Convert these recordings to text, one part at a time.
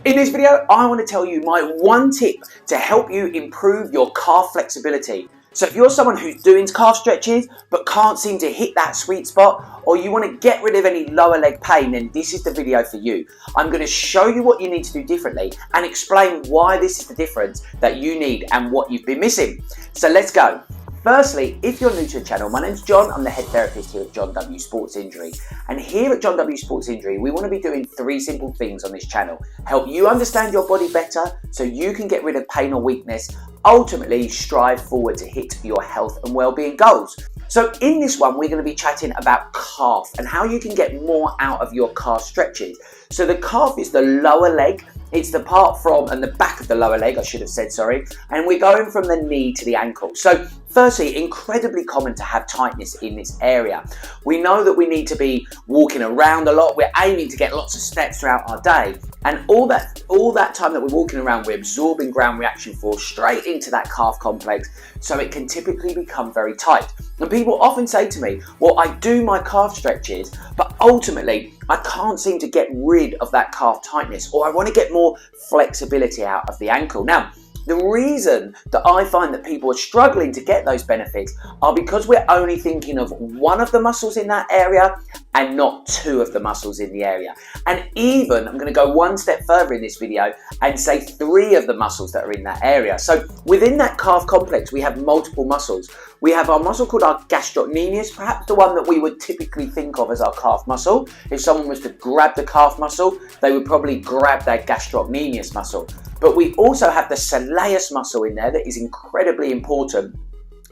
In this video, I want to tell you my one tip to help you improve your calf flexibility. So if you're someone who's doing calf stretches but can't seem to hit that sweet spot, or you want to get rid of any lower leg pain, then this is the video for you. I'm going to show you what you need to do differently and explain why this is the difference that you need and what you've been missing. So let's go. Firstly, if you're new to the channel, my name's John. I'm the head therapist here at Jon W Sports Injury. And here at Jon W Sports Injury, we want to be doing three simple things on this channel. Help you understand your body better so you can get rid of pain or weakness. Ultimately, strive forward to hit your health and well-being goals. So in this one, we're going to be chatting about calf and how you can get more out of your calf stretches. So the calf is the lower leg. It's the part from and the back of the lower leg, I should have said, sorry. And we're going from the knee to the ankle. So firstly, incredibly common to have tightness in this area. We know that we need to be walking around a lot. We're aiming to get lots of steps throughout our day. And all that time that we're walking around, we're absorbing ground reaction force straight into that calf complex. So it can typically become very tight. And people often say to me, well, I do my calf stretches, but ultimately I can't seem to get rid of that calf tightness, or I want to get more flexibility out of the ankle. Now, the reason that I find that people are struggling to get those benefits are because we're only thinking of one of the muscles in that area and not two of the muscles in the area. And even, I'm going to go one step further in this video and say three of the muscles that are in that area. So within that calf complex, we have multiple muscles. We have our muscle called our gastrocnemius, perhaps the one that we would typically think of as our calf muscle. If someone was to grab the calf muscle, they would probably grab their gastrocnemius muscle. But we also have the soleus muscle in there that is incredibly important.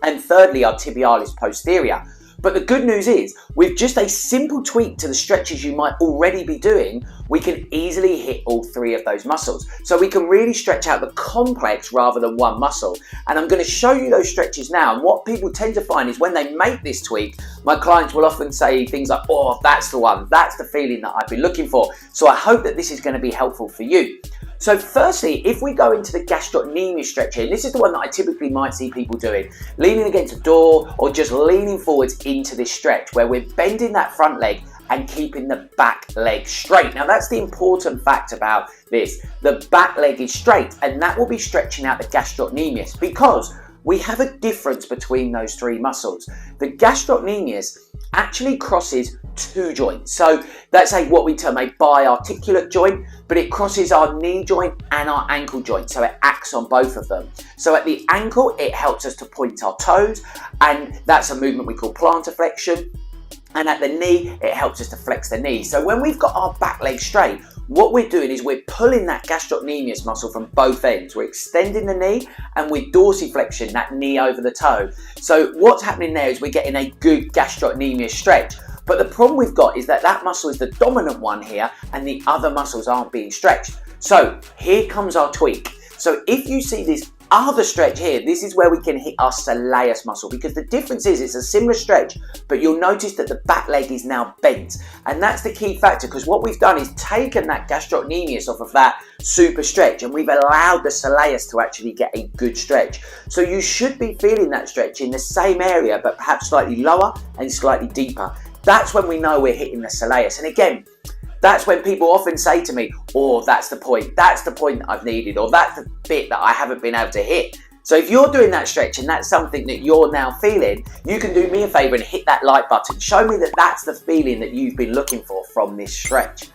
And thirdly, our tibialis posterior. But the good news is, with just a simple tweak to the stretches you might already be doing, we can easily hit all three of those muscles. So we can really stretch out the complex rather than one muscle. And I'm going to show you those stretches now. And what people tend to find is when they make this tweak, my clients will often say things like, oh, that's the one. That's the feeling that I've been looking for. So I hope that this is going to be helpful for you. So firstly, if we go into the gastrocnemius stretch here, this is the one that I typically might see people doing, leaning against a door or just leaning forwards into this stretch where we're bending that front leg and keeping the back leg straight. Now that's the important fact about this. The back leg is straight and that will be stretching out the gastrocnemius because we have a difference between those three muscles. The gastrocnemius actually crosses two joints. So that's what we term a biarticulate joint, but it crosses our knee joint and our ankle joint. So it acts on both of them. So at the ankle, it helps us to point our toes, and that's a movement we call plantar flexion. And at the knee, it helps us to flex the knee. So when we've got our back leg straight, what we're doing is we're pulling that gastrocnemius muscle from both ends. We're extending the knee and we're dorsiflexing that knee over the toe. So what's happening there is we're getting a good gastrocnemius stretch. But the problem we've got is that that muscle is the dominant one here and the other muscles aren't being stretched. So here comes our tweak. So if you see this other stretch here, this is where we can hit our soleus muscle, because the difference is it's a similar stretch, but you'll notice that the back leg is now bent. And that's the key factor, because what we've done is taken that gastrocnemius off of that super stretch and we've allowed the soleus to actually get a good stretch. So you should be feeling that stretch in the same area, but perhaps slightly lower and slightly deeper. That's when we know we're hitting the soleus. And again, that's when people often say to me, oh, that's the point that I've needed, or that's the bit that I haven't been able to hit. So if you're doing that stretch and that's something that you're now feeling, you can do me a favor and hit that like button. Show me that that's the feeling that you've been looking for from this stretch.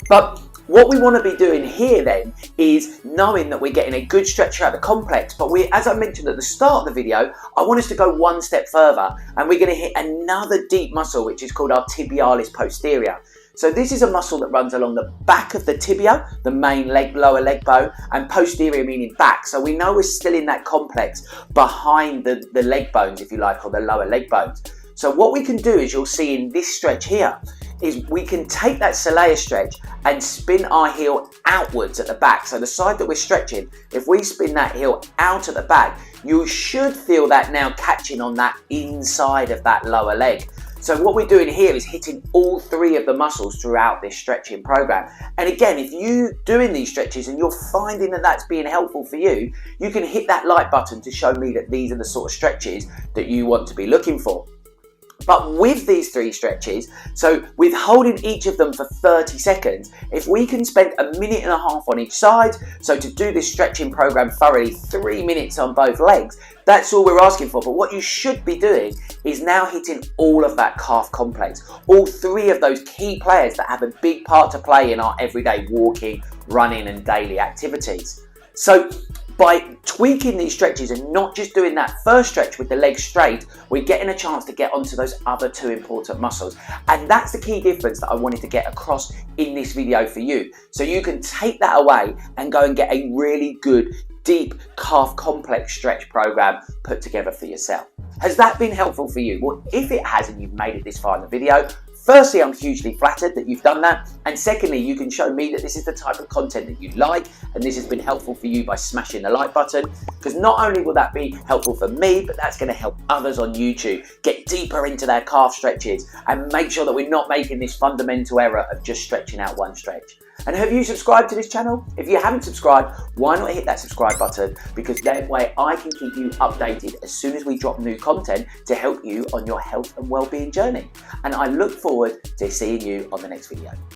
But what we want to be doing here then is knowing that we're getting a good stretch throughout the complex, but as I mentioned at the start of the video, I want us to go one step further and we're going to hit another deep muscle, which is called our tibialis posterior. So this is a muscle that runs along the back of the tibia, the main leg, lower leg bone, and posterior meaning back. So we know we're still in that complex behind the leg bones, if you like, or the lower leg bones. So what we can do is, you'll see in this stretch here, is we can take that soleus stretch and spin our heel outwards at the back. So the side that we're stretching, if we spin that heel out at the back, you should feel that now catching on that inside of that lower leg. So what we're doing here is hitting all three of the muscles throughout this stretching program. And again, if you're doing these stretches and you're finding that that's being helpful for you, you can hit that like button to show me that these are the sort of stretches that you want to be looking for. But with these 3 stretches, so with holding each of them for 30 seconds, if we can spend 1.5 minutes on each side, so to do this stretching program thoroughly, 3 minutes on both legs, that's all we're asking for. But what you should be doing is now hitting all of that calf complex, all 3 of those key players that have a big part to play in our everyday walking, running and daily activities. So by tweaking these stretches and not just doing that first stretch with the legs straight, we're getting a chance to get onto those other 2 important muscles. And that's the key difference that I wanted to get across in this video for you. So you can take that away and go and get a really good, deep calf complex stretch program put together for yourself. Has that been helpful for you? Well, if it has and you've made it this far in the video, firstly, I'm hugely flattered that you've done that. And secondly, you can show me that this is the type of content that you like and this has been helpful for you by smashing the like button. Because not only will that be helpful for me, but that's going to help others on YouTube get deeper into their calf stretches and make sure that we're not making this fundamental error of just stretching out one stretch. And have you subscribed to this channel? If you haven't subscribed, why not hit that subscribe button? Because that way I can keep you updated as soon as we drop new content to help you on your health and well-being journey. And I look forward to seeing you on the next video.